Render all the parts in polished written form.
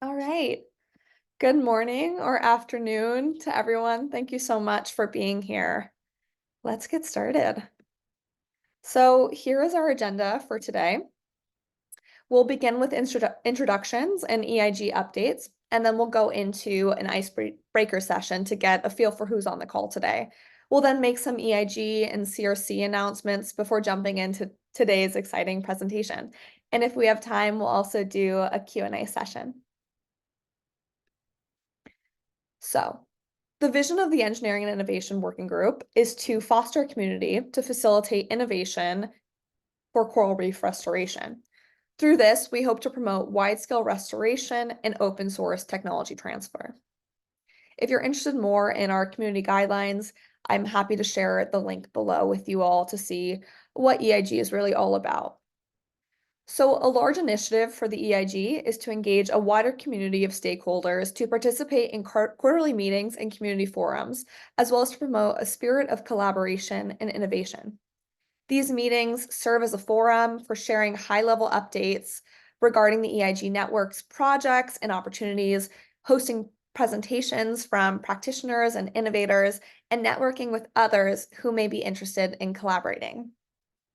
All right. Good morning or afternoon to everyone. Thank you so much for being here. Let's get started. So here is our agenda for today. We'll begin with introductions and EIG updates, and then we'll go into an icebreaker session to get a feel for who's on the call today. We'll then make some EIG and CRC announcements before jumping into today's exciting presentation. And if we have time, we'll also do a Q&A session. So, the vision of the Engineering and Innovation Working Group is to foster a community to facilitate innovation for coral reef restoration. Through this, we hope to promote wide-scale restoration and open source technology transfer. If you're interested more in our community guidelines, I'm happy to share the link below with you all to see what EIG is really all about. So a large initiative for the EIG is to engage a wider community of stakeholders to participate in quarterly meetings and community forums, as well as to promote a spirit of collaboration and innovation. These meetings serve as a forum for sharing high-level updates regarding the EIG network's projects and opportunities, hosting presentations from practitioners and innovators, and networking with others who may be interested in collaborating.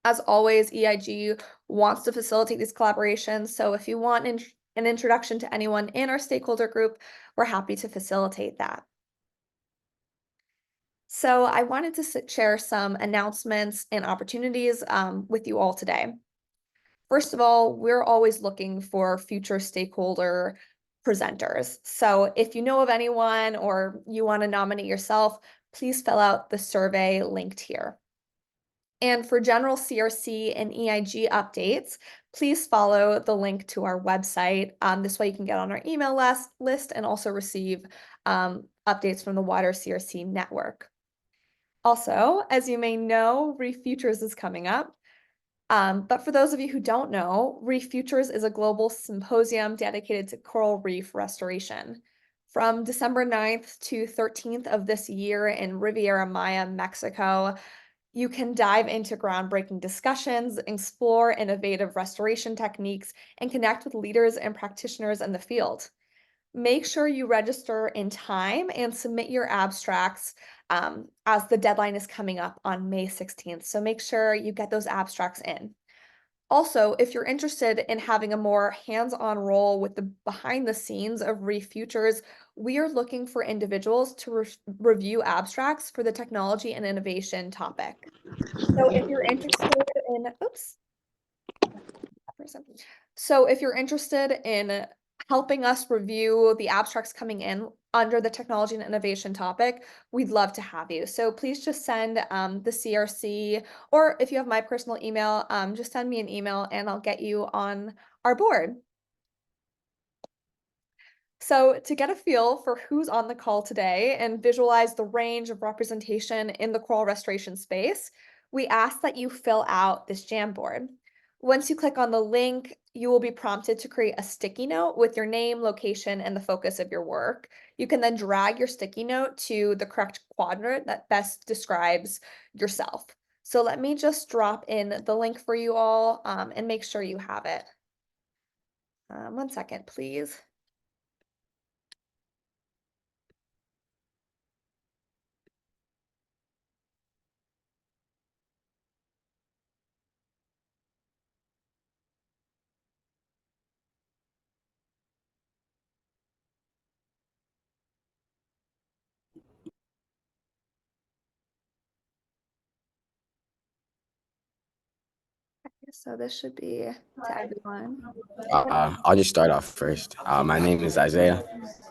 As always, EIG wants to facilitate these collaborations, so if you want an introduction to anyone in our stakeholder group, we're happy to facilitate that. So I wanted to share some announcements and opportunities with you all today. First of all, we're always looking for future stakeholder presenters. So if you know of anyone or you want to nominate yourself, please fill out the survey linked here. And for general CRC and EIG updates, please follow the link to our website. This way you can get on our email list and also receive updates from the wider CRC network. Also, as you may know, Reef Futures is coming up. But for those of you who don't know, Reef Futures is a global symposium dedicated to coral reef restoration. From December 9th to 13th of this year in Riviera Maya, Mexico, you can dive into groundbreaking discussions, explore innovative restoration techniques, and connect with leaders and practitioners in the field. Make sure you register in time and submit your abstracts as the deadline is coming up on May 16th. So make sure you get those abstracts in. Also, if you're interested in having a more hands-on role with the behind the scenes of Reef Futures, we are looking for individuals to review abstracts for the technology and innovation topic. So if you're interested in, So if you're interested in helping us review the abstracts coming in under the technology and innovation topic, we'd love to have you. So please just send the CRC, or if you have my personal email, just send me an email and I'll get you on our board. So to get a feel for who's on the call today and visualize the range of representation in the coral restoration space, we ask that you fill out this Jamboard. Once you click on the link, you will be prompted to create a sticky note with your name, location, and the focus of your work. You can then drag your sticky note to the correct quadrant that best describes yourself. So let me just drop in the link for you all and make sure you have it. 1 second, please. So this should be to everyone. I'll just start off first. My name is Isaiah.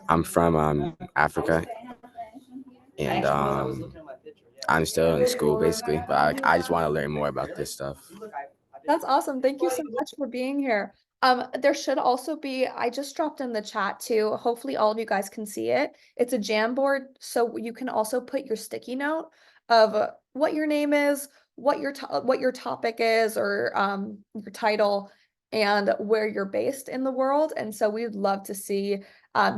I'm from Africa, and I'm still in school basically, but I just want to learn more about this stuff. That's awesome. Thank you so much for being here. There should also be, I just dropped in the chat too. Hopefully all of you guys can see it. It's a Jamboard, so you can also put your sticky note of what your name is, what your topic is, or your title, and where you're based in the world. And so we'd love to see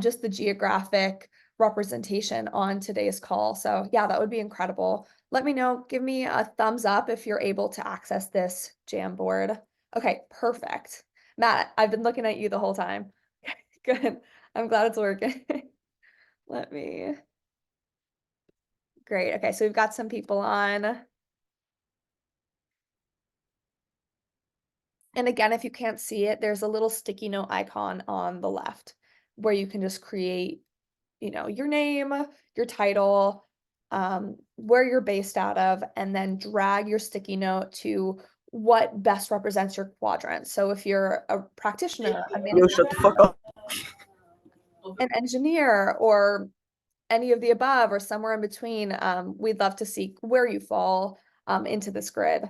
just the geographic representation on today's call. So yeah, that would be incredible. Let me know, give me a thumbs up if you're able to access this Jamboard. Okay, perfect. Matt, I've been looking at you the whole time. Good. I'm glad it's working. Great. Okay, so we've got some people on. And again, if you can't see it, there's a little sticky note icon on the left where you can just create, your name, your title, where you're based out of, and then drag your sticky note to what best represents your quadrant. So if you're a practitioner, a Yo, shut the fuck up. an engineer, or any of the above, or somewhere in between, we'd love to see where you fall into this grid.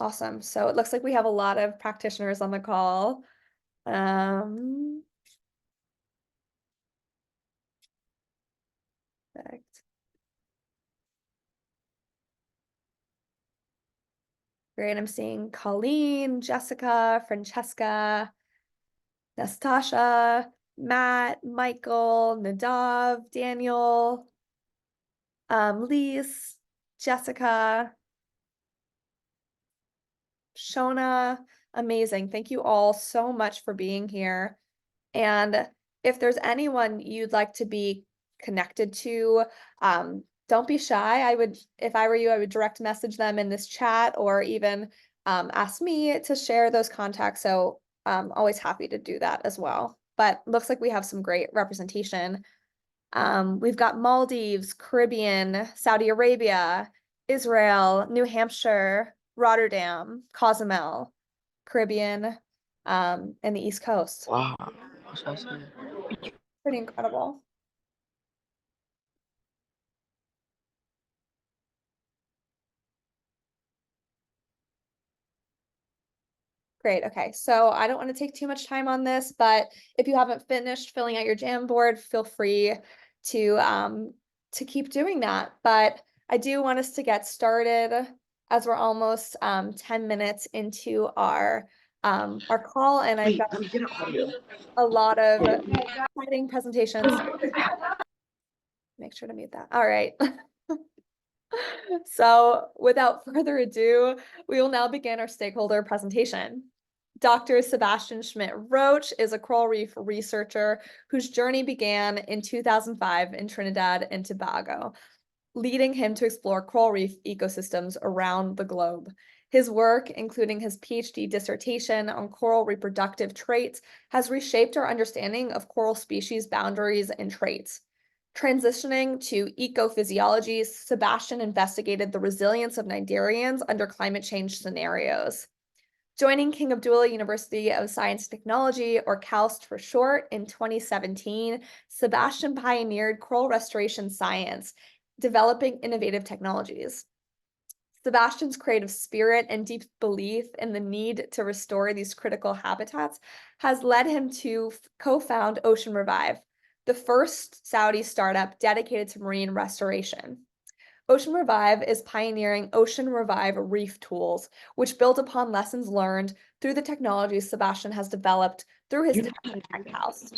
Awesome. So it looks like we have a lot of practitioners on the call. Perfect. Great. I'm seeing Colleen, Jessica, Francesca, Nastasha, Matt, Michael, Nadav, Daniel, Lise, Jessica, Shona. Amazing. Thank you all so much for being here. And if there's anyone you'd like to be connected to, don't be shy. If I were you, I would direct message them in this chat, or even ask me to share those contacts. So I'm always happy to do that as well. But looks like we have some great representation. We've got Maldives, Caribbean, Saudi Arabia, Israel, New Hampshire, Rotterdam, Cozumel, Caribbean, and the East Coast. Wow. Pretty incredible. Great. Okay. So I don't want to take too much time on this, but if you haven't finished filling out your Jamboard, feel free to keep doing that. But I do want us to get started, as we're almost 10 minutes into our call, and I've got a lot of exciting presentations. Make sure to mute that. All right. So without further ado, we will now begin our stakeholder presentation. Dr. Sebastian Schmidt-Roach is a coral reef researcher whose journey began in 2005 in Trinidad and Tobago, leading him to explore coral reef ecosystems around the globe. His work, including his PhD dissertation on coral reproductive traits, has reshaped our understanding of coral species boundaries and traits. Transitioning to ecophysiology, Sebastian investigated the resilience of cnidarians under climate change scenarios. Joining King Abdullah University of Science and Technology, or KAUST for short, in 2017, Sebastian pioneered coral restoration science, developing innovative technologies. Sebastian's creative spirit and deep belief in the need to restore these critical habitats has led him to co-found Ocean Revive, the first Saudi startup dedicated to marine restoration. Ocean Revive is pioneering Ocean Revive reef tools, which build upon lessons learned through the technologies Sebastian has developed through his time at KAUST,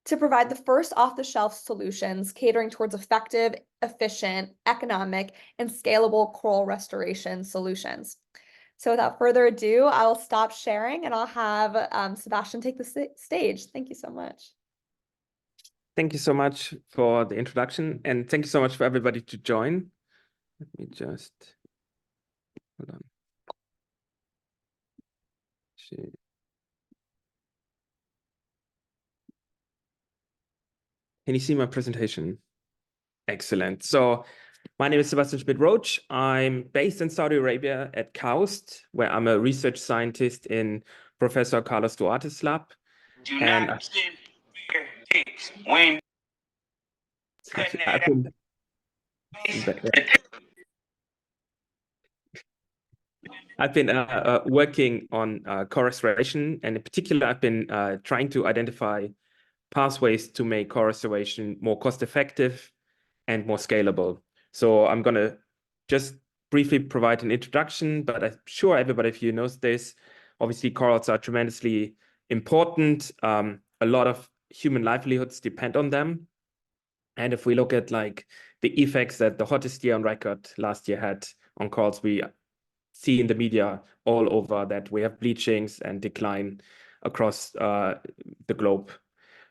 to provide the first off-the-shelf solutions catering towards effective, efficient, economic, and scalable coral restoration solutions. So without further ado, I'll stop sharing and I'll have Sebastian take the stage. Thank you so much. Thank you so much for the introduction, and thank you so much for everybody to join. Let me just, hold on. Can you see my presentation? Excellent. So my name is Sebastian Schmidt-Roach. I'm based in Saudi Arabia at KAUST, where I'm a research scientist in Professor Carlos Duarte's lab. And I've been working on coral restoration, and in particular, I've been trying to identify pathways to make coral restoration more cost-effective and more scalable. So I'm going to just briefly provide an introduction, but I'm sure everybody of you knows this. Obviously, corals are tremendously important. A lot of human livelihoods depend on them. And if we look at like the effects that the hottest year on record last year had on corals, we see in the media all over that we have bleachings and decline across the globe.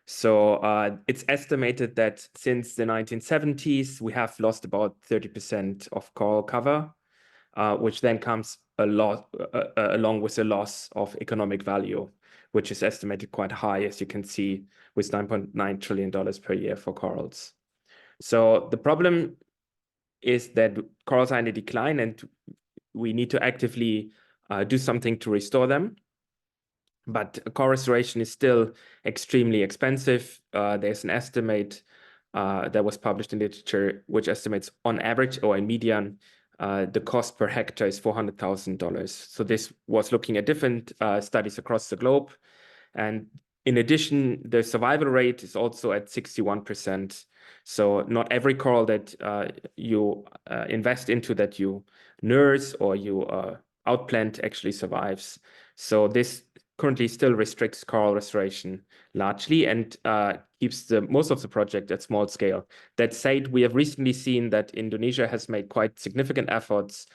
So it's estimated that since the 1970s, we have lost about 30% of coral cover, which then comes along with a loss of economic value, which is estimated quite high, as you can see, with $9.9 trillion per year for corals. So the problem is that corals are in a decline, and we need to actively do something to restore them. But coral restoration is still extremely expensive. There's an estimate that was published in literature, which estimates on average or in median, the cost per hectare is $400,000. So this was looking at different studies across the globe. And in addition, the survival rate is also at 61%. So not every coral that you invest into, that you nurse or you outplant, actually survives. So this currently still restricts coral restoration largely and keeps most of the project at small scale. That said, we have recently seen that Indonesia has made quite significant efforts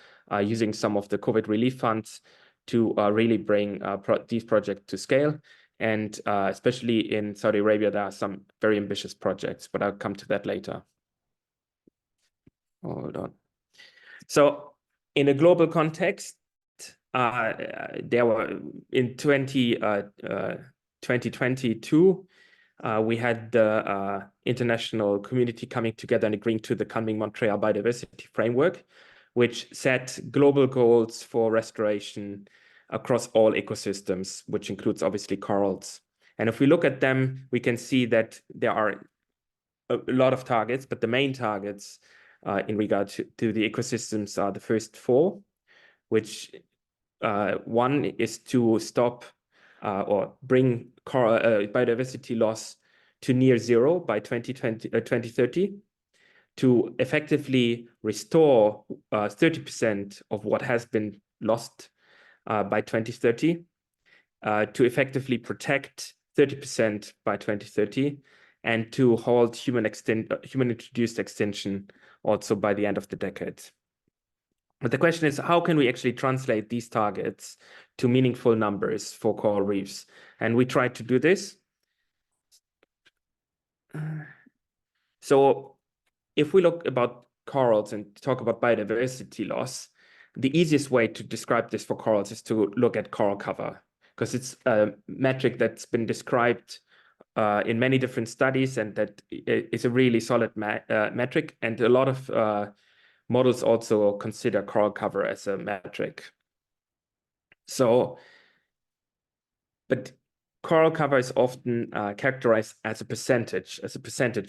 using some of the COVID relief funds to really bring these projects to scale. And especially in Saudi Arabia, there are some very ambitious projects, but I'll come to that later. Hold on. So in a global context, there were in 2022, we had the international community coming together and agreeing to the Kunming-Montreal Biodiversity Framework, which set global goals for restoration across all ecosystems, which includes obviously corals. And if we look at them, we can see that there are a lot of targets, but the main targets in regard to the ecosystems are the first four, which one is to stop or bring biodiversity loss to near zero by 2030, to effectively restore 30% of what has been lost by 2030, to effectively protect 30% by 2030, and to halt human-introduced extinction also by the end of the decade. But the question is, how can we actually translate these targets to meaningful numbers for coral reefs? And we tried to do this. So if we look about corals and talk about biodiversity loss, the easiest way to describe this for corals is to look at coral cover, because it's a metric that's been described in many different studies, and that is a really solid metric. And a lot of models also consider coral cover as a metric. So, but coral cover is often characterized as a percentage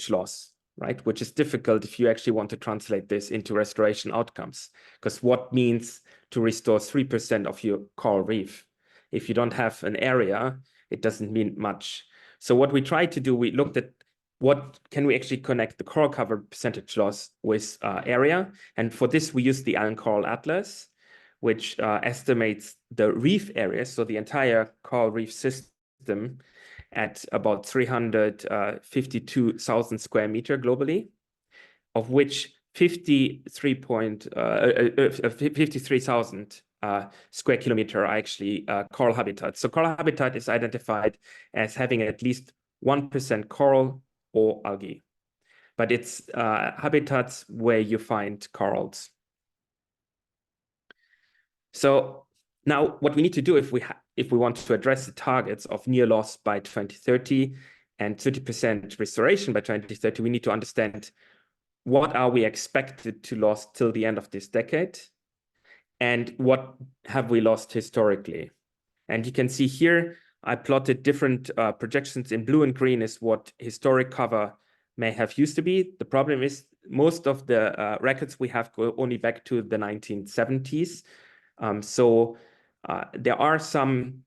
loss, right? Which is difficult if you actually want to translate this into restoration outcomes, because what means to restore 3% of your coral reef? If you don't have an area, it doesn't mean much. So what we tried to do, we looked at what can we actually connect the coral cover percentage loss with area. And for this, we used the Allen Coral Atlas, which estimates the reef area, so the entire coral reef system, at about 352,000 square meter globally, of which 53,000 square kilometer are actually coral habitat. So coral habitat is identified as having at least 1% coral or algae, but it's habitats where you find corals. So now what we need to do if we want to address the targets of near loss by 2030 and 30% restoration by 2030, we need to understand what are we expected to lose till the end of this decade, and what have we lost historically. And you can see here, I plotted different projections. In blue and green is what historic cover may have used to be. The problem is most of the records we have go only back to the 1970s. So there are some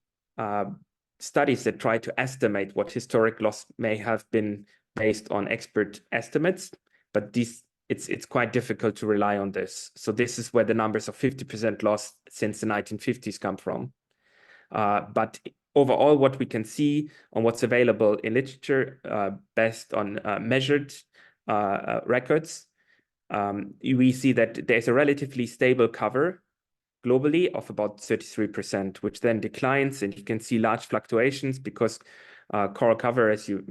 studies that try to estimate what historic loss may have been based on expert estimates, but it's quite difficult to rely on this. So this is where the numbers of 50% loss since the 1950s come from. But overall, what we can see on what's available in literature based on measured records, we see that there's a relatively stable cover globally of about 33%, which then declines, and you can see large fluctuations because coral cover, as you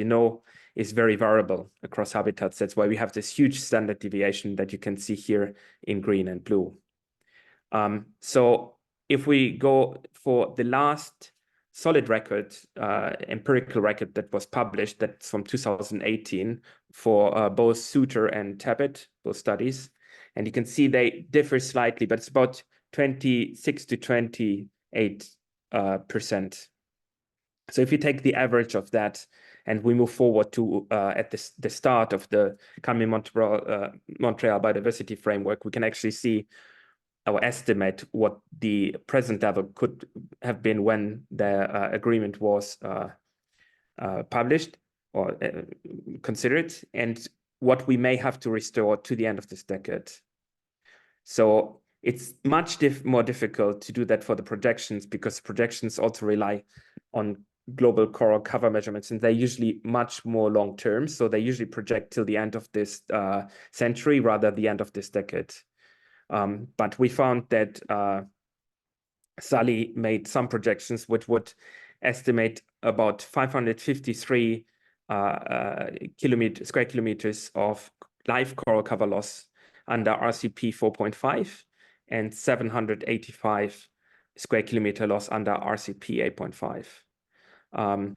know, is very variable across habitats. That's why we have this huge standard deviation that you can see here in green and blue. So if we go for the last solid record, empirical record that was published, that's from 2018 for both Suter and Tabet, both studies. And you can see they differ slightly, but it's about 26 to 28%. So if you take the average of that and we move forward to at the start of the coming Montreal Biodiversity Framework, we can actually see or estimate what the present level could have been when the agreement was published or considered, and what we may have to restore to the end of this decade. So it's much more difficult to do that for the projections, because projections also rely on global coral cover measurements, and they're usually much more long term. So they usually project till the end of this century rather than the end of this decade. But we found that Sully made some projections which would estimate about 553 square kilometers of live coral cover loss under RCP 4.5 and 785 square kilometer loss under RCP 8.5.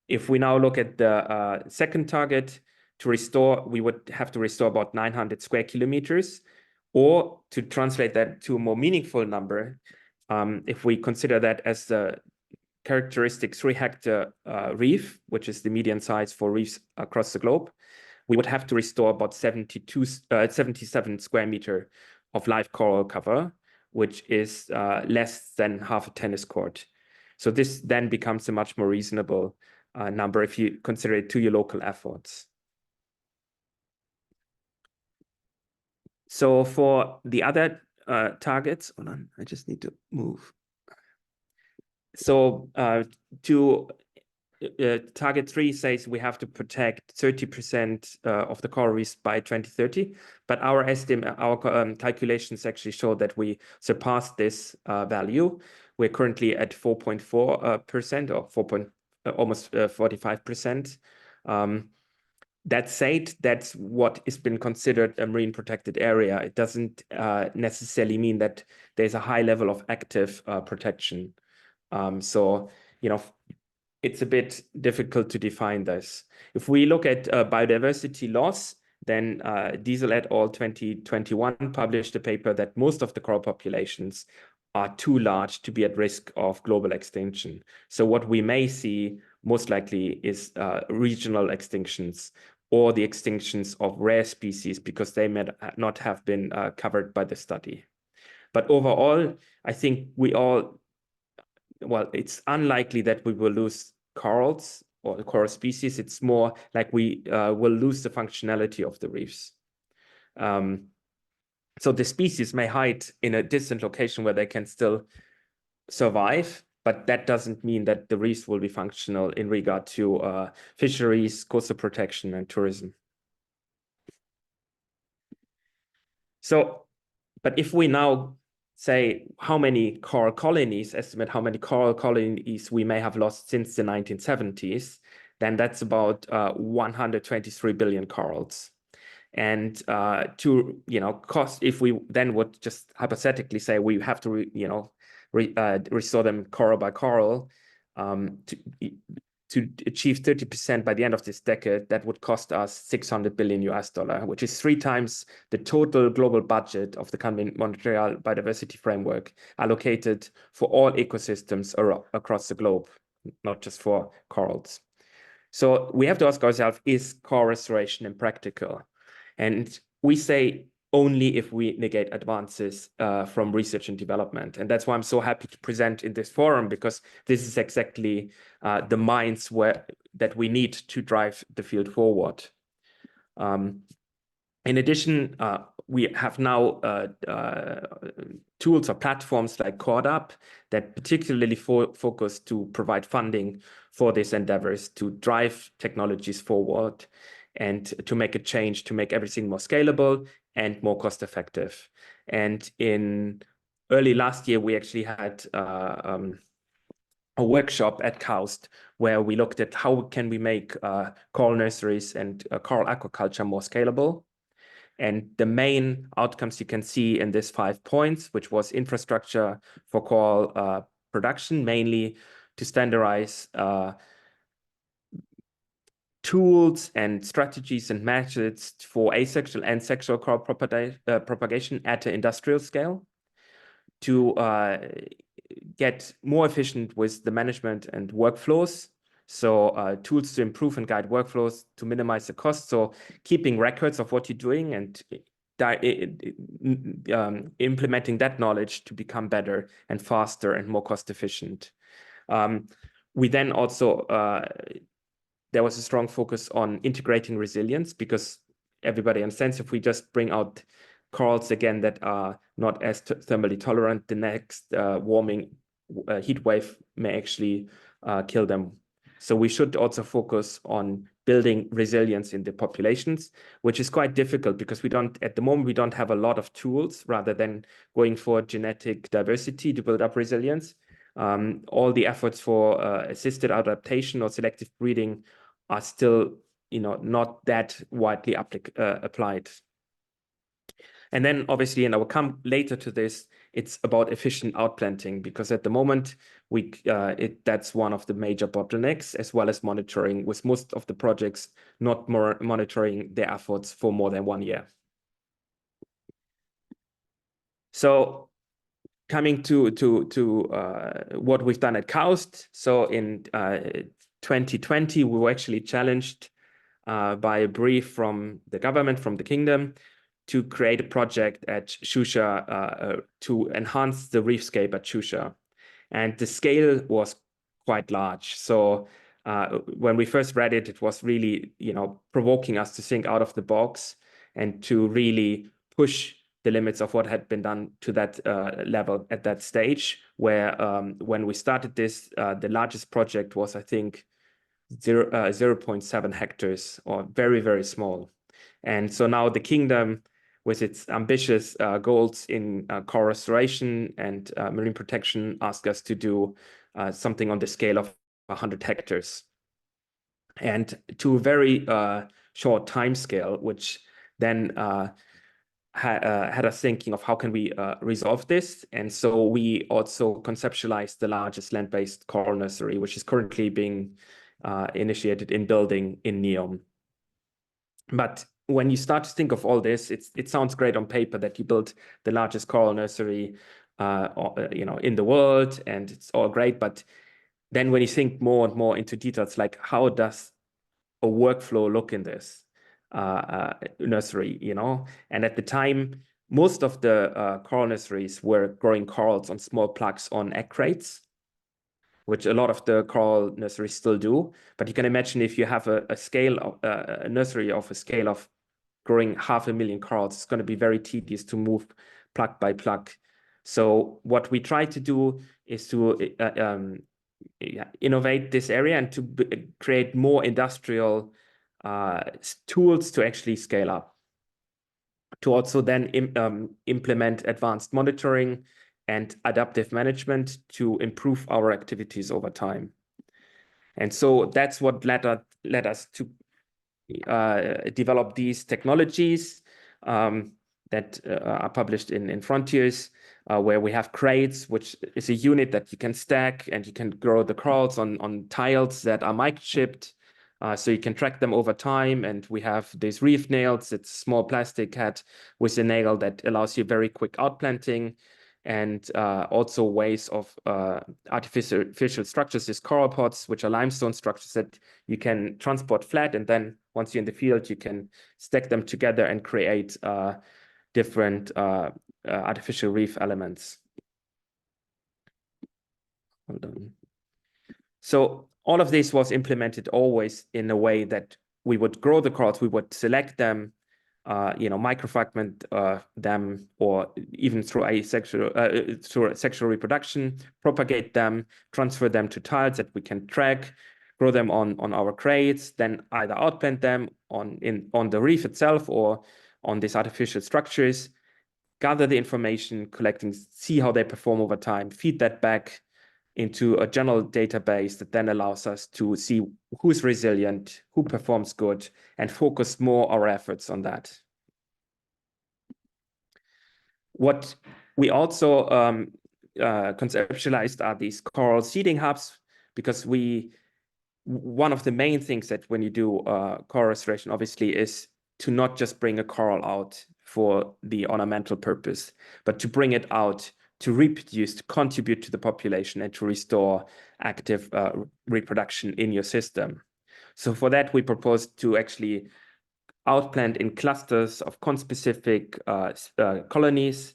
If we now look at the second target to restore, we would have to restore about 900 square kilometers, or to translate that to a more meaningful number, if we consider that as the characteristic 3-hectare reef, which is the median size for reefs across the globe, we would have to restore about 77 square meter of live coral cover, which is less than half a tennis court. So this then becomes a much more reasonable number if you consider it to your local efforts. So for the other targets, hold on, I just need to move. So target 3 says we have to protect 30% of the coral reefs by 2030, but our estimate, our calculations actually show that we surpassed this value. We're currently at 4.4% or almost 45%. That said, that's what has been considered a marine protected area. It doesn't necessarily mean that there's a high level of active protection. So, you know, it's a bit difficult to define this. If we look at biodiversity loss, then Diesel et al. 2021 published a paper that most of the coral populations are too large to be at risk of global extinction. So what we may see most likely is regional extinctions, or the extinctions of rare species, because they may not have been covered by the study. But overall, I think it's unlikely that we will lose corals or the coral species. It's more like we will lose the functionality of the reefs. So the species may hide in a distant location where they can still survive, but that doesn't mean that the reefs will be functional in regard to fisheries, coastal protection, and tourism. So, but if we now say how many coral colonies, estimate how many coral colonies we may have lost since the 1970s, then that's about 123 billion corals. And to, you know, cost, if we then would just hypothetically say we have to, restore them coral by coral, to achieve 30% by the end of this decade, that would cost us $600 billion, which is 3 times the total global budget of the coming Montreal Biodiversity Framework allocated for all ecosystems across the globe, not just for corals. So we have to ask ourselves, is coral restoration impractical? And we say only if we negate advances from research and development. And that's why I'm so happy to present in this forum, because this is exactly the minds that we need to drive the field forward. And In addition, we have now tools or platforms like CordUp that particularly focus to provide funding for these endeavors, to drive technologies forward and to make a change, to make everything more scalable and more cost effective. And in early last year, we actually had a workshop at KAUST where we looked at how can we make coral nurseries and coral aquaculture more scalable. And the main outcomes you can see in these 5 points, which was infrastructure for coral production, mainly to standardize tools and strategies and methods for asexual and sexual coral propagation at an industrial scale, to get more efficient with the management and workflows. So tools to improve and guide workflows to minimize the cost. So keeping records of what you're doing and implementing that knowledge to become better and faster and more cost efficient. We then also, there was a strong focus on integrating resilience, because everybody understands if we just bring out corals again that are not as thermally tolerant, the next warming heat wave may actually kill them. So we should also focus on building resilience in the populations, which is quite difficult because at the moment, we don't have a lot of tools rather than going for genetic diversity to build up resilience. All the efforts for assisted adaptation or selective breeding are still, not that widely applied. And then obviously, and I will come later to this, it's about efficient outplanting, because at the moment that's one of the major bottlenecks, as well as monitoring, with most of the projects not monitoring their efforts for more than 1 year. So coming to what we've done at KAUST. So in 2020, we were actually challenged by a brief from the government, from the kingdom, to create a project at Shusha to enhance the reefscape at Shusha. And the scale was quite large. So when we first read it, it was really, provoking us to think out of the box and to really push the limits of what had been done to that level at that stage, where when we started this, the largest project was, I think, 0.7 hectares, or very, very small. And so now the kingdom, with its ambitious goals in coral restoration and marine protection, asked us to do something on the scale of 100 hectares. And to a very short time scale, which then had us thinking of how can we resolve this. And so we also conceptualized the largest land-based coral nursery, which is currently being initiated in building in Neom. But when you start to think of all this, it sounds great on paper that you built the largest coral nursery in the world, and it's all great. But then when you think more and more into details, like how does a workflow look in this nursery, And at the time, most of the coral nurseries were growing corals on small plugs on egg crates, which a lot of the coral nurseries still do. But you can imagine if you have a nursery of a scale of growing 500,000 corals, it's going to be very tedious to move plug by plug. So what we try to do is to innovate this area and to create more industrial tools to actually scale up, to also then implement advanced monitoring and adaptive management to improve our activities over time. And so that's what led us to develop these technologies that are published in Frontiers, where we have crates, which is a unit that you can stack, and you can grow the corals on tiles that are microchipped, so you can track them over time. And we have these reef nails. It's a small plastic head with a nail that allows you very quick outplanting, and also ways of artificial structures, these coral pods, which are limestone structures that you can transport flat, and then once you're in the field, you can stack them together and create different artificial reef elements. Hold on. So all of this was implemented always in a way that we would grow the corals, we would select them microfragment them, or even through sexual reproduction, propagate them, transfer them to tiles that we can track, grow them on our crates, then either outplant them on the reef itself or on these artificial structures, gather the information, collecting, see how they perform over time, feed that back into a general database that then allows us to see who's resilient, who performs good, and focus more our efforts on that. What we also conceptualized are these coral seeding hubs, because one of the main things that when you do coral restoration, obviously, is to not just bring a coral out for the ornamental purpose, but to bring it out to reproduce, to contribute to the population, and to restore active reproduction in your system. So for that, we proposed to actually outplant in clusters of conspecific colonies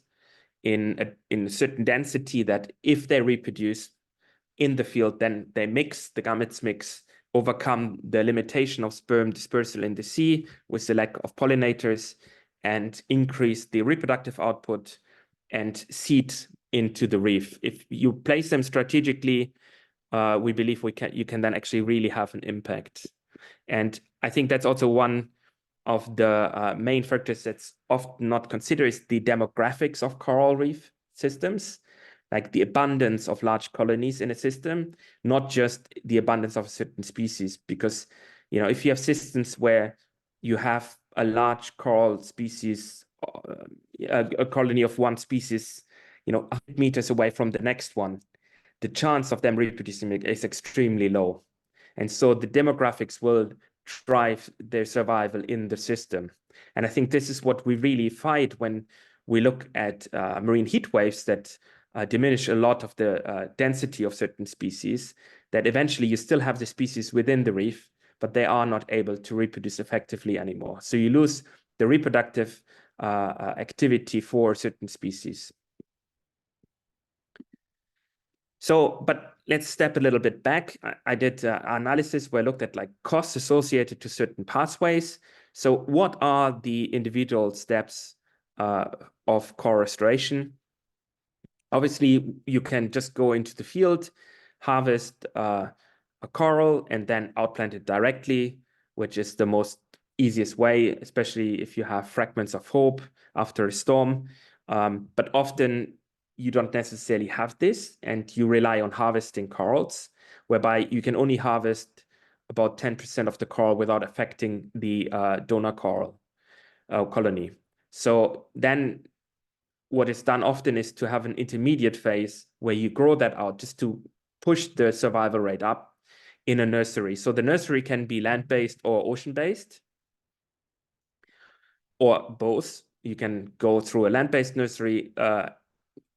in a certain density, that if they reproduce in the field, then they mix, the gametes mix, overcome the limitation of sperm dispersal in the sea with the lack of pollinators, and increase the reproductive output and seed into the reef. If you place them strategically, we believe you can then actually really have an impact. And I think that's also one of the main factors that's often not considered, is the demographics of coral reef systems, like the abundance of large colonies in a system, not just the abundance of a certain species. Because, if you have systems where you have a large coral species, a colony of one species, 100 meters away from the next one, the chance of them reproducing is extremely low. And so the demographics will drive their survival in the system. And I think this is what we really fight when we look at marine heat waves that diminish a lot of the density of certain species, that eventually you still have the species within the reef, but they are not able to reproduce effectively anymore. So you lose the reproductive activity for certain species. So, but let's step a little bit back. I did analysis where I looked at costs associated to certain pathways. So what are the individual steps of coral restoration? Obviously, you can just go into the field, harvest a coral, and then outplant it directly, which is the most easiest way, especially if you have fragments of hope after a storm. But often you don't necessarily have this, and you rely on harvesting corals, whereby you can only harvest about 10% of the coral without affecting the donor coral colony. So then what is done often is to have an intermediate phase where you grow that out just to push the survival rate up in a nursery. So the nursery can be land-based or ocean-based, or both. You can go through a land-based nursery,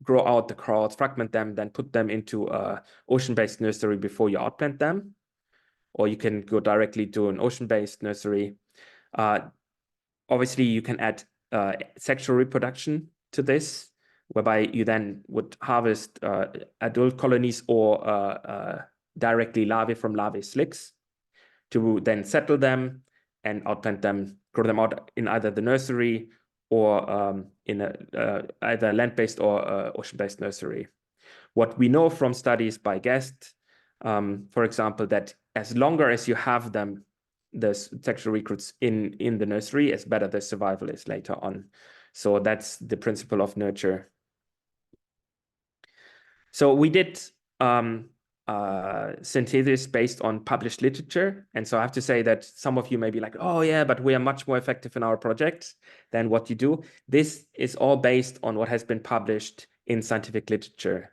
grow out the corals, fragment them, then put them into a ocean-based nursery before you outplant them. Or you can go directly to an ocean-based nursery. Obviously, you can add sexual reproduction to this, whereby you then would harvest adult colonies or directly larvae from larvae slicks to then settle them and outplant them, grow them out in either the nursery or in either land-based or ocean-based nursery. What we know from studies by KAUST, for example, that as longer as you have them, the sexual recruits in the nursery, as better the survival is later on. So that's the principle of nurture. So we did synthesis based on published literature. And so I have to say that some of you may be like, oh yeah, but we are much more effective in our project than what you do. This is all based on what has been published in scientific literature.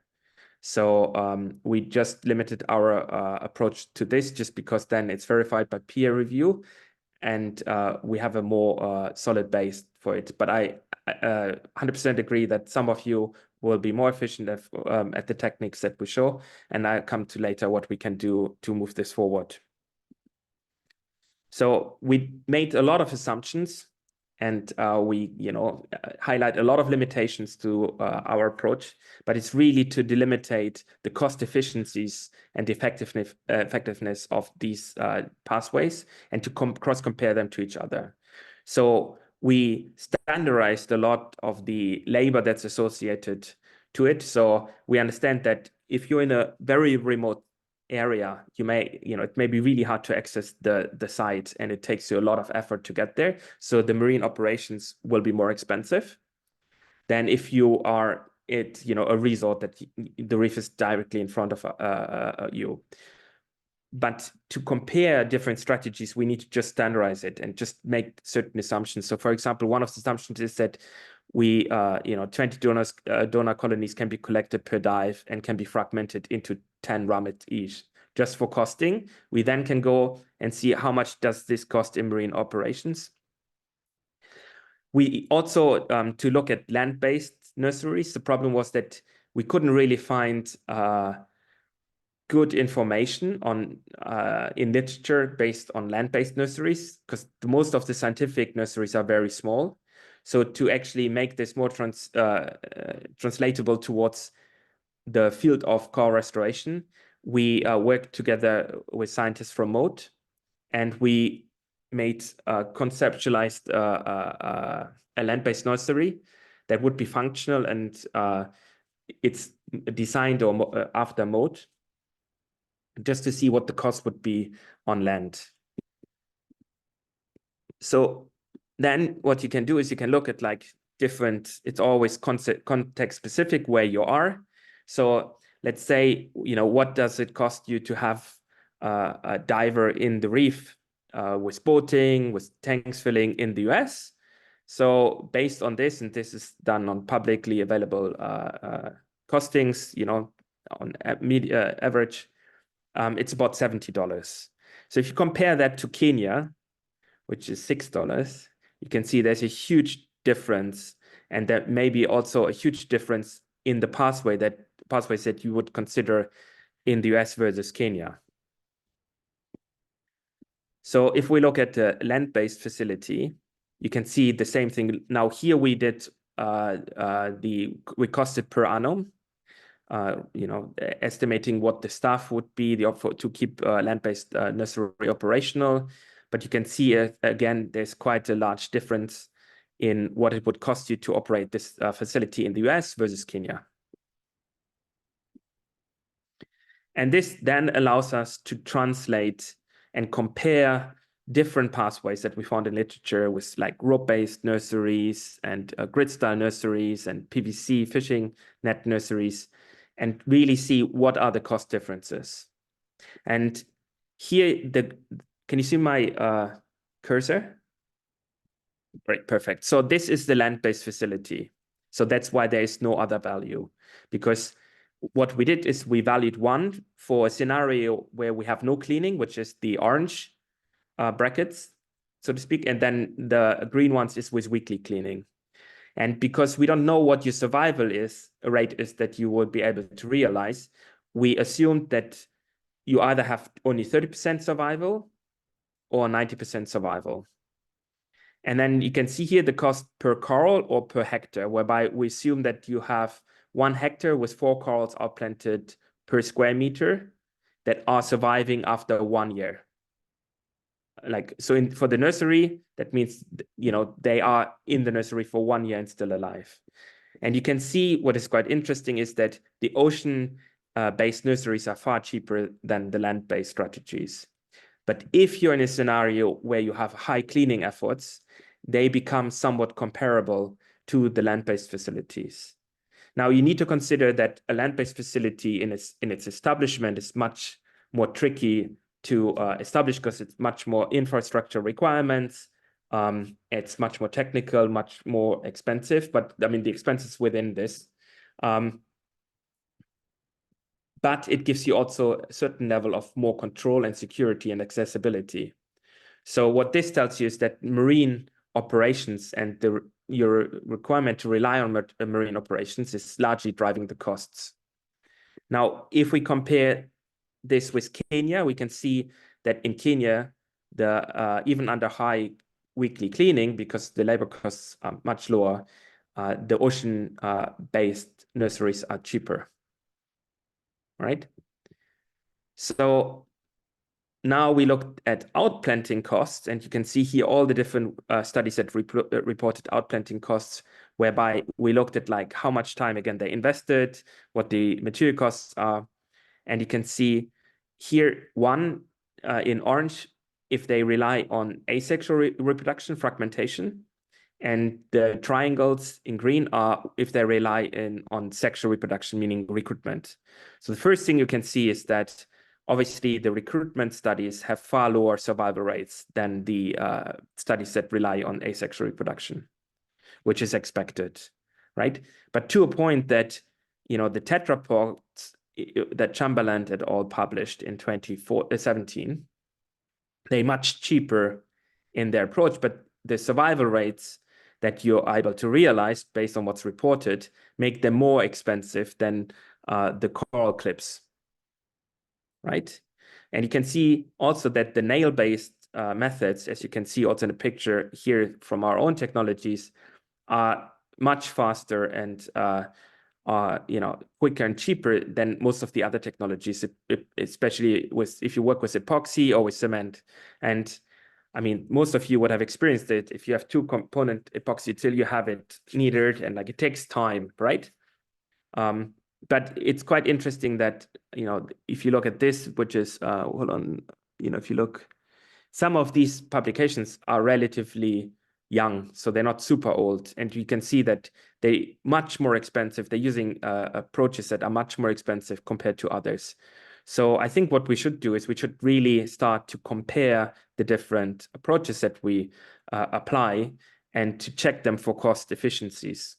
So we just limited our approach to this just because then it's verified by peer review, and we have a more solid base for it. But I 100% agree that some of you will be more efficient at the techniques that we show, and I'll come to later what we can do to move this forward. So we made a lot of assumptions, and we highlight a lot of limitations to our approach, but it's really to delimitate the cost efficiencies and the effectiveness of these pathways, and to cross compare them to each other. So we standardized a lot of the labor that's associated to it. So we understand that if you're in a very remote area, you may, it may be really hard to access the site, and it takes you a lot of effort to get there. So the marine operations will be more expensive than if you are at, a resort that the reef is directly in front of you. But to compare different strategies, we need to just standardize it and just make certain assumptions. So, for example, one of the assumptions is that we, 20 donor colonies can be collected per dive and can be fragmented into 10 ramet each. Just for costing, we then can go and see how much does this cost in marine operations. We also, to look at land-based nurseries, the problem was that we couldn't really find good information on in literature based on land-based nurseries, because most of the scientific nurseries are very small. So to actually make this more translatable towards the field of coral restoration, we worked together with scientists from Mote, and we made conceptualized a land-based nursery that would be functional, and it's designed after Mote, just to see what the cost would be on land. So then what you can do is you can look at like different, it's always context specific where you are. So let's say, what does it cost you to have a diver in the reef with boating, with tanks filling in the US? So based on this, and this is done on publicly available costings, on average, it's about $70. So if you compare that to Kenya, which is $6, you can see there's a huge difference, and there may be also a huge difference in the pathways that you would consider in the US versus Kenya. So if we look at the land-based facility, you can see the same thing. Now here we did we costed per annum. Estimating what the staff would be to keep land-based nursery operational. But you can see, again, there's quite a large difference in what it would cost you to operate this facility in the US versus Kenya. And this then allows us to translate and compare different pathways that we found in literature with like rope-based nurseries and grid-style nurseries and PVC fishing net nurseries, and really see what are the cost differences. And here, can you see my cursor? Right, perfect. So this is the land-based facility. So that's why there is no other value, because what we did is we valued one for a scenario where we have no cleaning, which is the orange brackets, so to speak, and then the green ones is with weekly cleaning. And because we don't know what your survival rate is that you will be able to realize, we assumed that you either have only 30% survival or 90% survival. And then you can see here the cost per coral or per hectare, whereby we assume that you have 1 hectare with 4 corals outplanted per square meter that are surviving after 1 year. For the nursery, that means, they are in the nursery for 1 year and still alive. And you can see what is quite interesting is that the ocean-based nurseries are far cheaper than the land-based strategies. But if you're in a scenario where you have high cleaning efforts, they become somewhat comparable to the land-based facilities. Now, you need to consider that a land-based facility in its establishment is much more tricky to establish, because it's much more infrastructure requirements. It's much more technical, much more expensive, but I mean, the expenses within this. But it gives you also a certain level of more control and security and accessibility. So what this tells you is that marine operations and your requirement to rely on marine operations is largely driving the costs. Now, if we compare this with Kenya, we can see that in Kenya, even under high weekly cleaning, because the labor costs are much lower, the ocean-based nurseries are cheaper, right? So now we looked at outplanting costs, and you can see here all the different studies that reported outplanting costs, whereby we looked at like how much time again they invested, what the material costs are, and you can see here one in orange if they rely on asexual reproduction, fragmentation, and the triangles in green are if they rely on sexual reproduction, meaning recruitment. So the first thing you can see is that obviously the recruitment studies have far lower survival rates than the studies that rely on asexual reproduction, which is expected, right? But to a point that, you know, the TED reports that Chamberlain et al. Published in 2017, they're much cheaper in their approach, but the survival rates that you're able to realize based on what's reported make them more expensive than the coral clips, right? And you can see also that the nail-based methods, as you can see also in the picture here from our own technologies, are much faster and you know, quicker and cheaper than most of the other technologies, especially if you work with epoxy or with cement. And I mean, most of you would have experienced it. If you have two-component epoxy till you have it kneaded, and like it takes time, right? But it's quite interesting that, you know, if you look at this, which is, hold on, you know, if you look, some of these publications are relatively young, so they're not super old. And you can see that they're much more expensive. They're using approaches that are much more expensive compared to others. So I think what we should do is we should really start to compare the different approaches that we apply and to check them for cost efficiencies.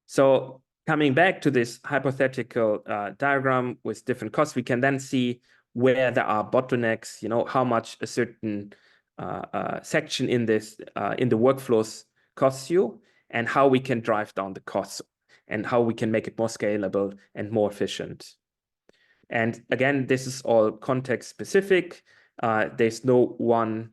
So coming back to this hypothetical diagram with different costs, we can then see where there are bottlenecks, you know, how much a certain section in this in the workflows costs you, and how we can drive down the costs and how we can make it more scalable and more efficient. And again, this is all context specific. There's no one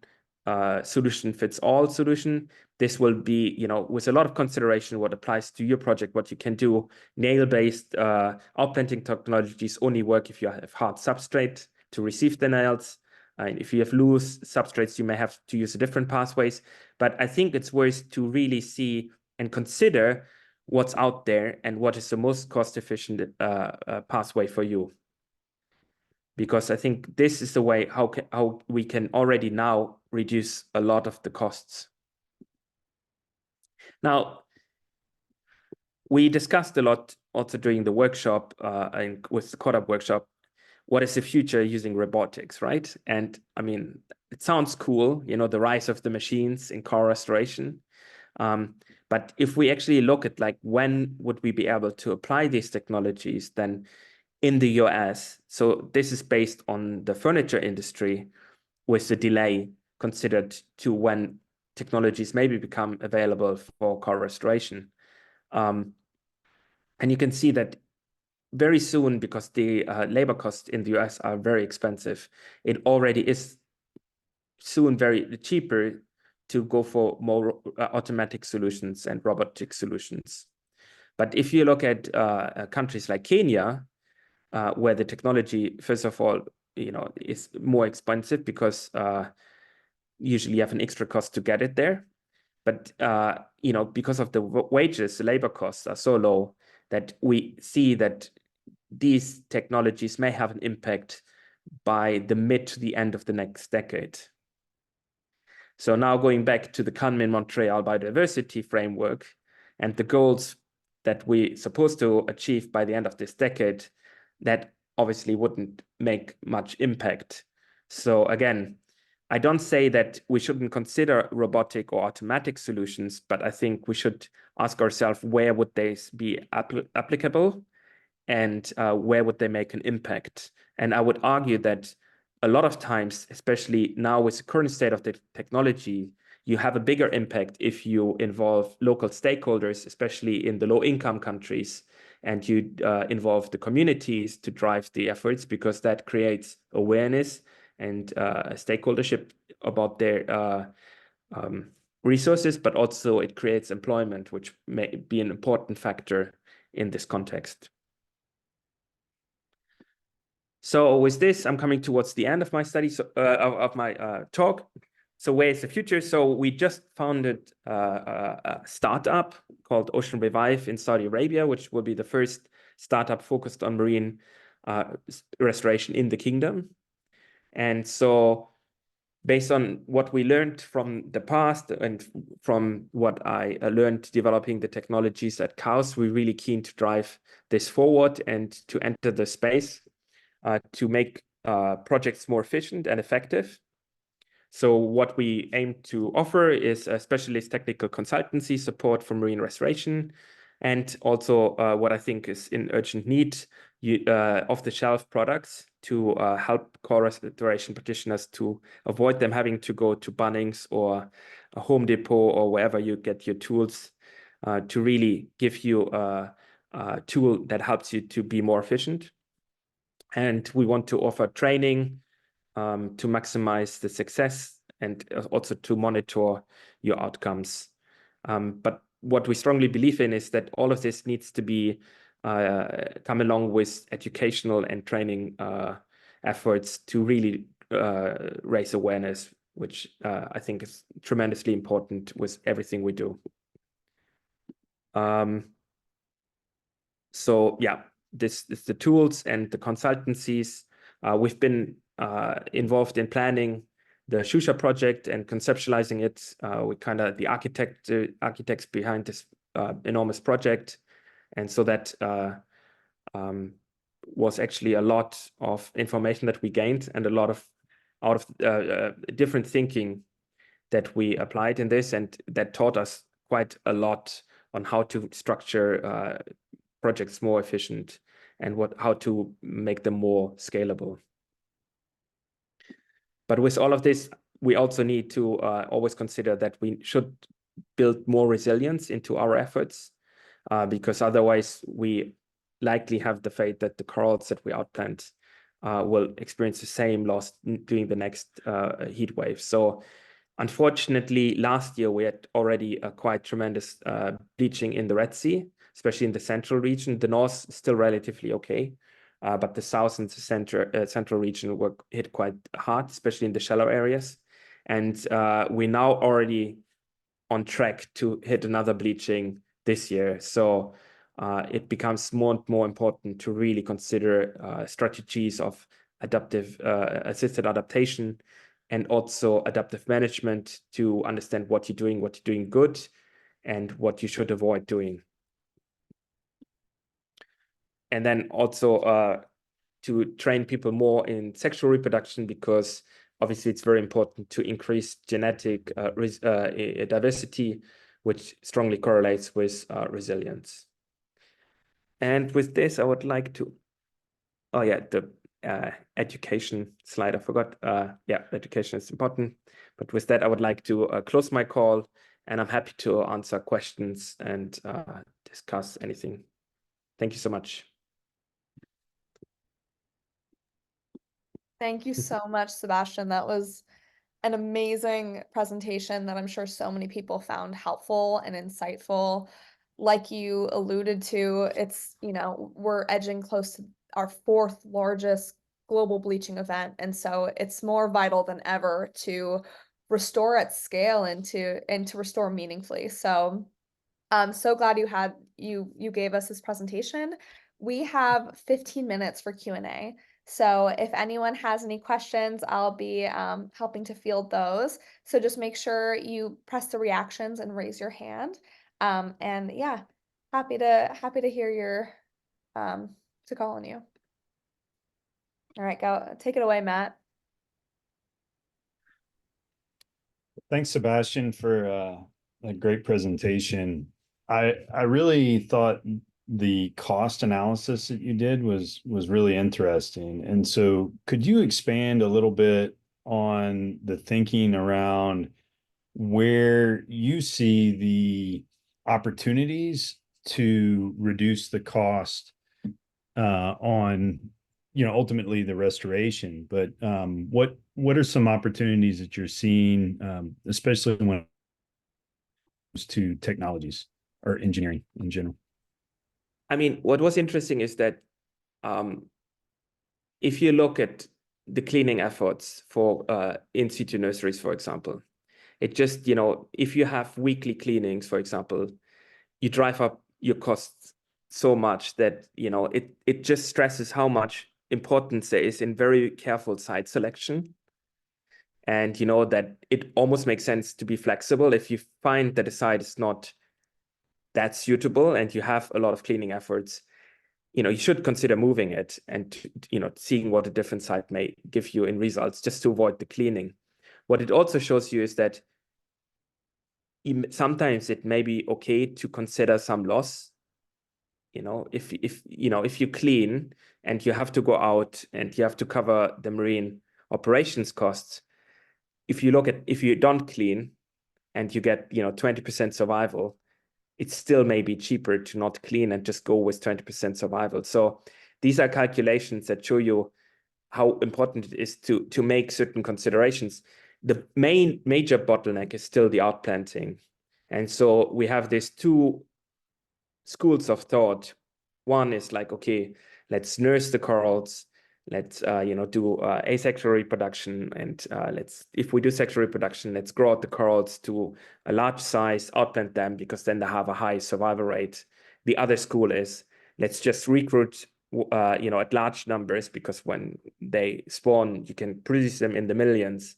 solution fits all solution. This will be, you know, with a lot of consideration what applies to your project, what you can do. Nail-based outplanting technologies only work if you have hard substrate to receive the nails. And if you have loose substrates, you may have to use a different pathways. But I think it's worth to really see and consider what's out there and what is the most cost-efficient pathway for you. Because I think this is the way how we can already now reduce a lot of the costs. Now, we discussed a lot also during the workshop and with the CODAP workshop, what is the future using robotics, right? And I mean, it sounds cool, you know, the rise of the machines in car restoration. But if we actually look at like when would we be able to apply these technologies, then in the US, so this is based on the furniture industry with the delay considered to when technologies maybe become available for car restoration. And you can see that very soon, because the labor costs in the US are very expensive, it already is soon very cheaper to go for more automatic solutions and robotic solutions. But if you look at countries like Kenya, where the technology, first of all, you know, is more expensive because usually you have an extra cost to get it there. But, you know, because of the wages, the labor costs are so low that we see that these technologies may have an impact by the mid to the end of the next decade. So now going back to the Kunming-Montreal biodiversity framework and the goals that we're supposed to achieve by the end of this decade, that obviously wouldn't make much impact. So again, I don't say that we shouldn't consider robotic or automatic solutions, but I think we should ask ourselves where would they be applicable and where would they make an impact. And I would argue that a lot of times, especially now with the current state of the technology, you have a bigger impact if you involve local stakeholders, especially in the low-income countries, and you involve the communities to drive the efforts, because that creates awareness and stakeholdership about their resources, but also it creates employment, which may be an important factor in this context. So with this, I'm coming towards the end of my study, of my talk. So where is the future? So we just founded a startup called Ocean Revive in Saudi Arabia, which will be the first startup focused on marine restoration in the kingdom. And so based on what we learned from the past and from what I learned developing the technologies at KAUST, we're really keen to drive this forward and to enter the space to make projects more efficient and effective. So what we aim to offer is a specialist technical consultancy support for marine restoration, and also what I think is in urgent need, off-the-shelf products to help core restoration practitioners to avoid them having to go to Bunnings or a Home Depot or wherever you get your tools, to really give you a tool that helps you to be more efficient. And we want to offer training to maximize the success and also to monitor your outcomes. But what we strongly believe in is that all of this needs to be come along with educational and training efforts to really raise awareness, which I think is tremendously important with everything we do. So yeah, this is the tools and the consultancies. We've been involved in planning the Shusha project and conceptualizing it. We kind of the architects behind this enormous project, and so that was actually a lot of information that we gained and a lot of out of different thinking that we applied in this, and that taught us quite a lot on how to structure projects more efficient and how to make them more scalable. But with all of this, we also need to always consider that we should build more resilience into our efforts, because otherwise we likely have the fate that the corals that we outplant will experience the same loss during the next heat wave. So unfortunately, last year we had already a quite tremendous bleaching in the Red Sea, especially in the central region. The north is still relatively okay, but the south and the central region were hit quite hard, especially in the shallow areas. And we're now already on track to hit another bleaching this year. So it becomes more and more important to really consider strategies of adaptive assisted adaptation and also adaptive management to understand what you're doing good, and what you should avoid doing. And then also to train people more in sexual reproduction, because obviously it's very important to increase genetic diversity, which strongly correlates with resilience. And with this, I would like to, oh yeah, the education slide I forgot. Yeah, education is important. But with that, I would like to close my call, and I'm happy to answer questions and discuss anything. Thank you so much. Thank you so much, Sebastian. That was an amazing presentation that I'm sure so many people found helpful and insightful. Like you alluded to, it's, we're edging close to our fourth largest global bleaching event. And so it's more vital than ever to restore at scale and to restore meaningfully. So I'm so glad you gave us this presentation. We have 15 minutes for Q&A. So if anyone has any questions, I'll be helping to field those. So just make sure you press the reactions and raise your hand. And yeah, happy to hear your to call on you. All right, go take it away, Matt. Thanks, Sebastian, for a great presentation. I really thought the cost analysis that you did was really interesting. And so could you expand a little bit on the thinking around where you see the opportunities to reduce the cost on ultimately the restoration, but what are some opportunities that you're seeing, especially when it comes to technologies or engineering in general? I mean, what was interesting is that if you look at the cleaning efforts for in situ nurseries, for example, it just, if you have weekly cleanings, for example, you drive up your costs so much that, it just stresses how much importance there is in very careful site selection. And, that it almost makes sense to be flexible. If you find that a site is not that suitable and you have a lot of cleaning efforts, you should consider moving it and, seeing what a different site may give you in results just to avoid the cleaning. What it also shows you is that sometimes it may be okay to consider some loss. If you clean and you have to go out and you have to cover the marine operations costs, if you don't clean and you get 20% survival, it still may be cheaper to not clean and just go with 20% survival. So these are calculations that show you how important it is to make certain considerations. The major bottleneck is still the outplanting. And so we have these two schools of thought. One is like, okay, let's nurse the corals. Let's do asexual reproduction, and if we do sexual reproduction, let's grow out the corals to a large size, outplant them, because then they have a high survival rate. The other school is, let's just recruit at large numbers, because when they spawn, you can produce them in the millions,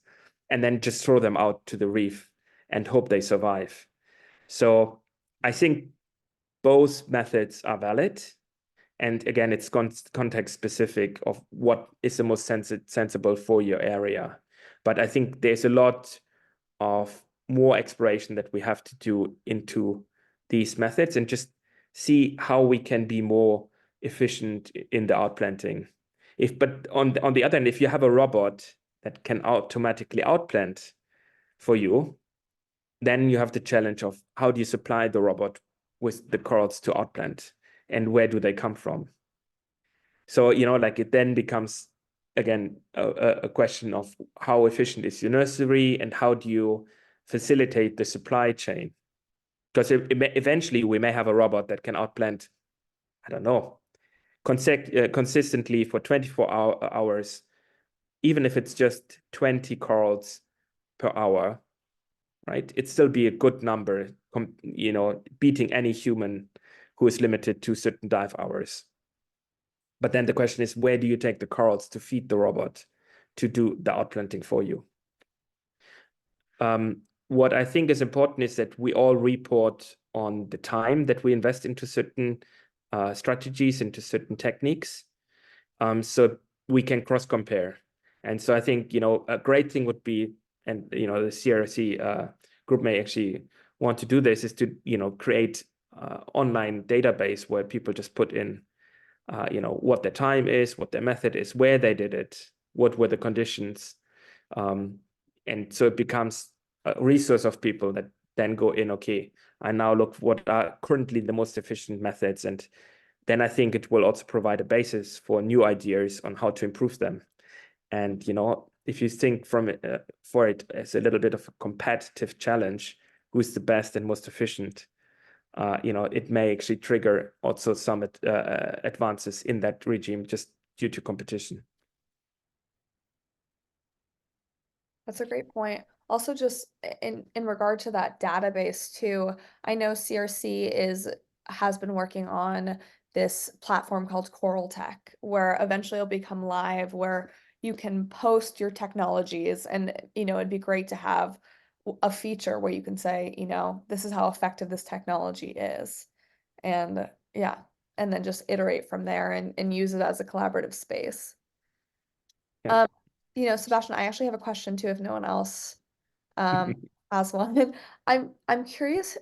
and then just throw them out to the reef and hope they survive. So I think both methods are valid. And again, it's context specific of what is the most sensible for your area. But I think there's a lot of more exploration that we have to do into these methods and just see how we can be more efficient in the outplanting. But on the other hand, if you have a robot that can automatically outplant for you, then you have the challenge of how do you supply the robot with the corals to outplant, and where do they come from? So, it then becomes, again, a question of how efficient is your nursery and how do you facilitate the supply chain? Because eventually we may have a robot that can outplant, I don't know, consistently for 24 hours, even if it's just 20 corals per hour, right? It'd still be a good number, beating any human who is limited to certain dive hours. But then the question is, where do you take the corals to feed the robot to do the outplanting for you? What I think is important is that we all report on the time that we invest into certain strategies, into certain techniques, so we can cross-compare. And so I think, a great thing would be, and, the CRC group may actually want to do this, is to, create online database where people just put in, what their time is, what their method is, where they did it, what were the conditions. And so it becomes a resource of people that then go in, okay, I now look what are currently the most efficient methods. And then I think it will also provide a basis for new ideas on how to improve them. And, if you think for it as a little bit of a competitive challenge, who's the best and most efficient, it may actually trigger also some advances in that regime just due to competition. That's a great point. Also, just in regard to that database too, I know CRC has been working on this platform called Coral Tech, where eventually it'll become live, where you can post your technologies, and it'd be great to have a feature where you can say, this is how effective this technology is, and yeah, and then just iterate from there and use it as a collaborative space. Yeah. Sebastian, I actually have a question too, if no one else has one. I'm curious,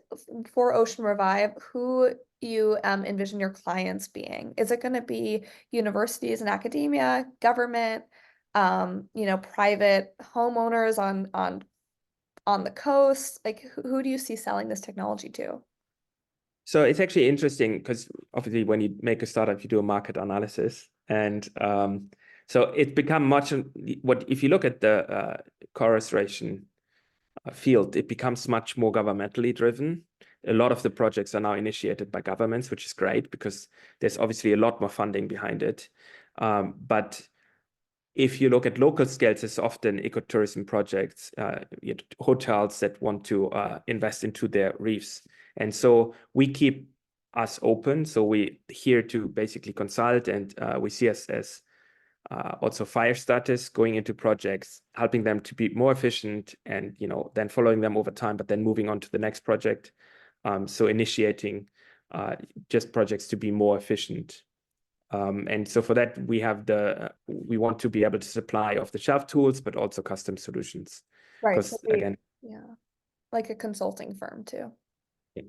for Ocean Revive, who you envision your clients being. Is it going to be universities and academia, government, private homeowners on the coast? Like, who do you see selling this technology to? So it's actually interesting because obviously when you make a startup, you do a market analysis, and so it's become if you look at the coral restoration field, it becomes much more governmentally driven. A lot of the projects are now initiated by governments, which is great because there's obviously a lot more funding behind it. But if you look at local scales, it's often ecotourism projects, hotels that want to invest into their reefs. And so we keep us open. So we here to basically consult, and we see us as also fire starters going into projects, helping them to be more efficient, and then following them over time, but then moving on to the next project. So initiating just projects to be more efficient. And so for that, we want to be able to supply off-the-shelf tools, but also custom solutions. Right. Because again, yeah, like a consulting firm too. Yeah.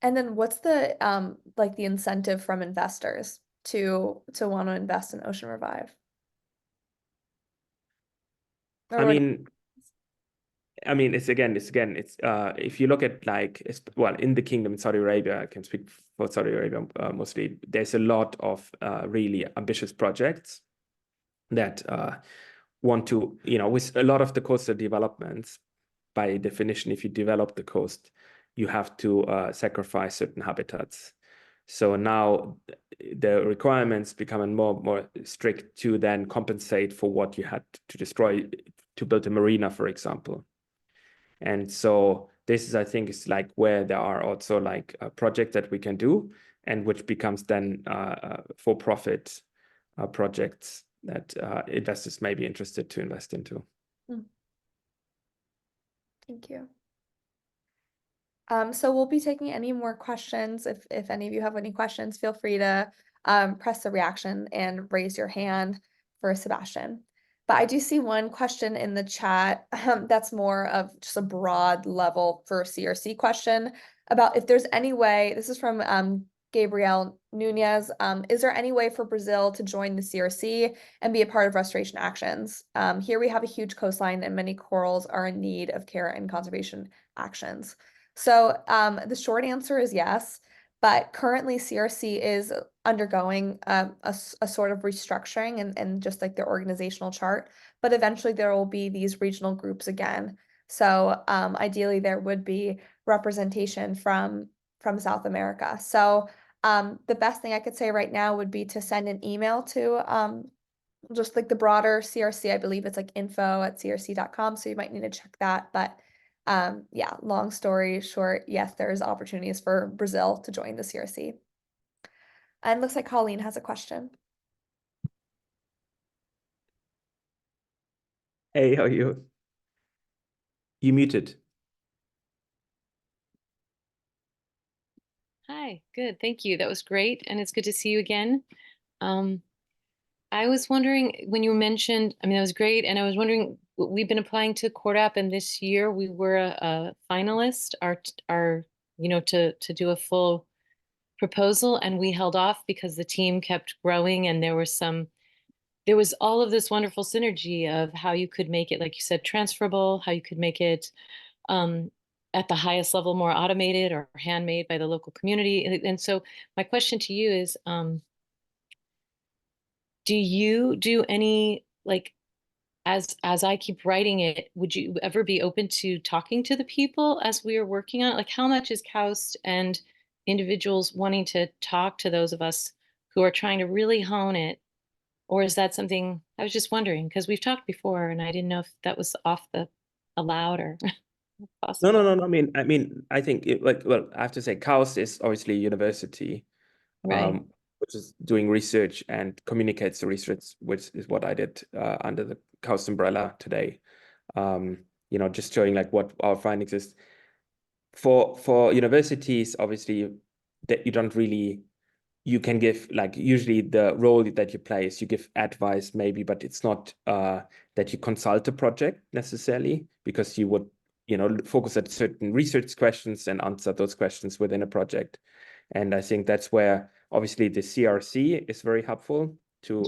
And then what's the like the incentive from investors to want to invest in Ocean Revive? I mean, it's if you look at in the kingdom in Saudi Arabia, I can speak for Saudi Arabia mostly, there's a lot of really ambitious projects that want to, with a lot of the coastal developments, by definition, if you develop the coast, you have to sacrifice certain habitats. So now the requirements become more strict to then compensate for what you had to destroy to build a marina, for example. And so this is, I think, is like where there are also like a project that we can do, and which becomes then for-profit projects that investors may be interested to invest into. Thank you. So we'll be taking any more questions. If any of you have any questions, feel free to press the reaction and raise your hand for Sebastian. But I do see one question in the chat that's more of just a broad level for CRC question about if there's any way, this is from Gabriel Nunez, is there any way for Brazil to join the CRC and be a part of restoration actions? Here we have a huge coastline and many corals are in need of care and conservation actions. So the short answer is yes, but currently CRC is undergoing a sort of restructuring and just like their organizational chart, but eventually there will be these regional groups again. So ideally there would be representation from South America. So the best thing I could say right now would be to send an email to just like the broader CRC. I believe it's like info@crc.com. So you might need to check that. But yeah, long story short, yes, there's opportunities for Brazil to join the CRC. And looks like Colleen has a question. Hey, how are you? You muted. Hi, good. Thank you. That was great. And it's good to see you again. I was wondering when you mentioned, that was great. And I was wondering, we've been applying to CORDAP, and this year we were a finalist, to do a full proposal, and we held off because the team kept growing, and there was all of this wonderful synergy of how you could make it, like you said, transferable, how you could make it at the highest level more automated or handmade by the local community. And so my question to you is, do you do any, like, as I keep writing it, would you ever be open to talking to the people as we are working on it? Like, how much is KAUST and individuals wanting to talk to those of us who are trying to really hone it? Or is that something, I was just wondering, because we've talked before and I didn't know if that was allowed or possible. No. I think I have to say KAUST is obviously a university, Right. which is doing research and communicates the research, which is what I did under the KAUST umbrella today. Just showing like what our findings is. For universities, obviously, that you can give, like, usually the role that you play is you give advice maybe, but it's not that you consult a project necessarily, because you would focus at certain research questions and answer those questions within a project. And I think that's where obviously the CRC is very helpful to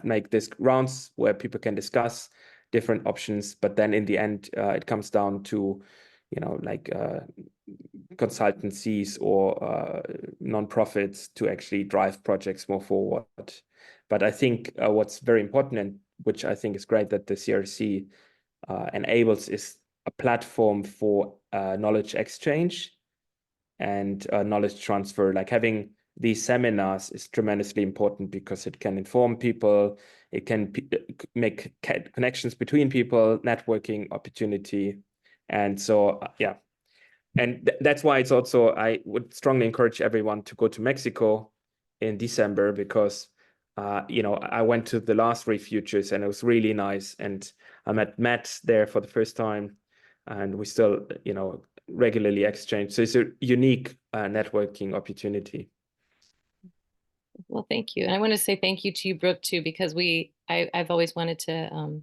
make this rounds where people can discuss different options, but then in the end it comes down to consultancies or non-profits to actually drive projects more forward. But I think what's very important, and which I think is great that the CRC enables, is a platform for knowledge exchange and knowledge transfer, like having these seminars is tremendously important because it can inform people, it can make connections between people, networking opportunity. And so, yeah. And that's why it's also, I would strongly encourage everyone to go to Mexico in December because, you know, I went to the last ReFutures and it was really nice. And I met Matt there for the first time and we still, you know, regularly exchange. So it's a unique networking opportunity. Well, thank you. And I want to say thank you to you, Brooke, too, because I've always wanted to,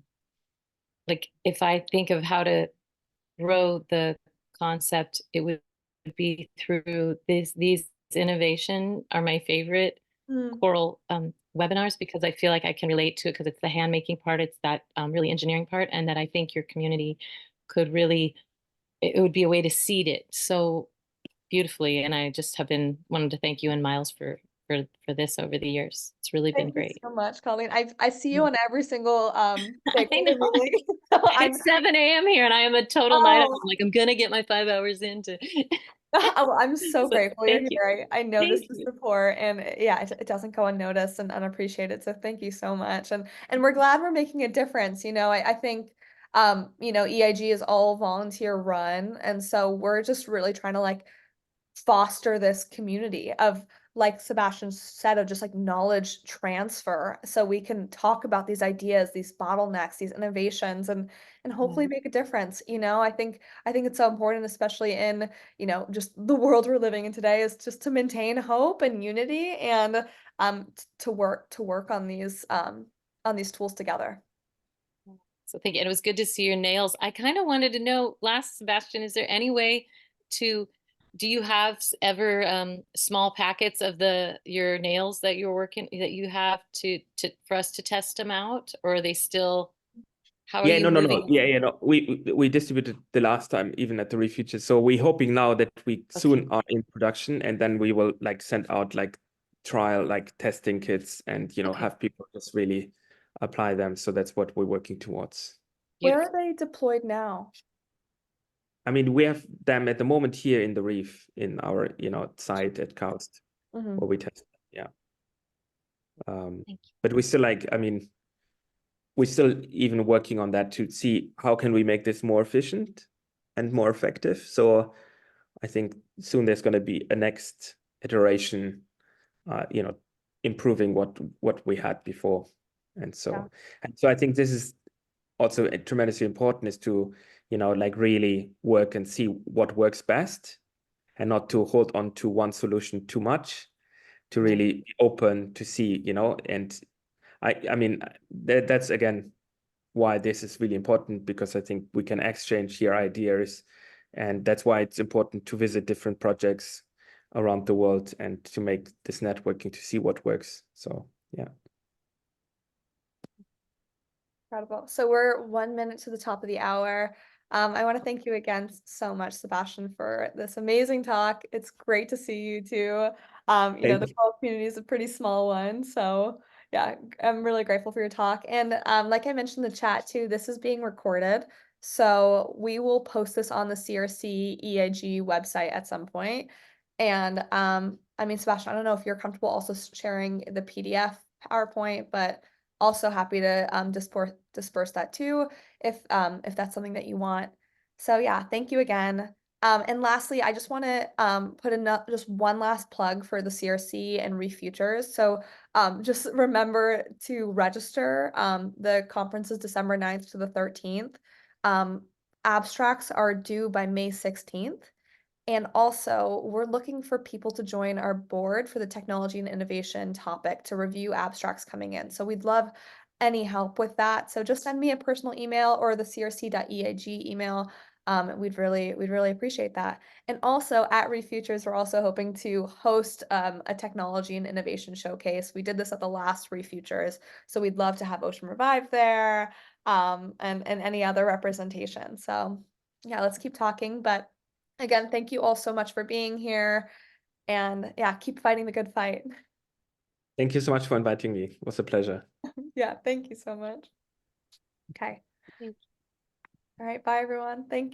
like, if I think of how to grow the concept, it would be through these innovation are my favorite choral webinars because I feel like I can relate to it because it's the hand making part, it's that really engineering part, and that I think your community could really, it would be a way to seed it so beautifully. And I just have been wanting to thank you and Miles for this over the years. It's really been Thank you great. so much, Colleen. I see you on every single I stakeholder know. meeting. So It's 7 a.m. here and I am a total night owl. Oh. I'm like, I'm gonna get my 5 hours into. Oh, I'm so grateful you're thank you. here. I noticed Thank the you. support and yeah, it doesn't go unnoticed and unappreciated. So thank you so much. And we're glad we're making a difference. You know, I think you know, EIG is all volunteer run. And so we're just really trying to like foster this community of, like Sebastian said, of just like knowledge transfer so we can talk about these ideas, these bottlenecks, these innovations, and hopefully make a difference. You know, I think it's so important, especially in, you know, just the world we're living in today, is just to maintain hope and unity and to work on these tools together. So thank you. And it was good to see your nails. I kind of wanted to know, last, Sebastian, is there any way to, do you have ever small packets of your nails that you're working, that you have to for us to test them out, or are they still, how are Yeah, you no. moving? Yeah, no. We distributed the last time, even at the ReFutures. So we're hoping now that we soon are in production, and then we will like send out like trial, like testing kits, and you know, have people just really apply them. So that's what we're working towards. Where are they deployed now? I mean, we have them at the moment here in the Reef, in our, you know, site at KAUST, where we test. Yeah. Thank you. But we still like, I mean, we're still even working on that to see how can we make this more efficient and more effective. So I think soon there's going to be a next iteration, you know, improving what we had before. And so I think this is also tremendously important, is to, you know, like really work and see what works best and not to hold on to one solution too much, to really be open to see, you know, and I mean, that's again why this is really important, because I think we can exchange here ideas, and that's why it's important to visit different projects around the world and to make this networking to see what works. So yeah. Incredible. So we're 1 minute to the top of the hour. I want to thank you again so much, Sebastian, for this amazing talk. It's great to see you too. You know, the qual community is a pretty small one. So yeah, I'm really grateful for your talk. And like I mentioned in the chat too, this is being recorded. So we will post this on the CRC EIG website at some point. And I mean, Sebastian, I don't know if you're comfortable also sharing the PDF PowerPoint, but also happy to disperse that too if that's something that you want. So yeah, thank you again. And lastly, I just want to put in just one last plug for the CRC and ReFutures. So just remember to register. The conference is December 9th to the 13th. Abstracts are due by May 16th. And also, we're looking for people to join our board for the technology and innovation topic to review abstracts coming in. So we'd love any help with that. So just send me a personal email or the crc.eig email. We'd really appreciate that. And also at ReFutures, we're also hoping to host a technology and innovation showcase. We did this at the last ReFutures, so we'd love to have Ocean Revive there, and any other representation. So yeah, let's keep talking. But again, thank you all so much for being here, and yeah, keep fighting the good fight. Thank you so much for inviting me. It was a pleasure. Yeah, thank you so much. Okay. Thank you. All right, bye everyone. Thank you.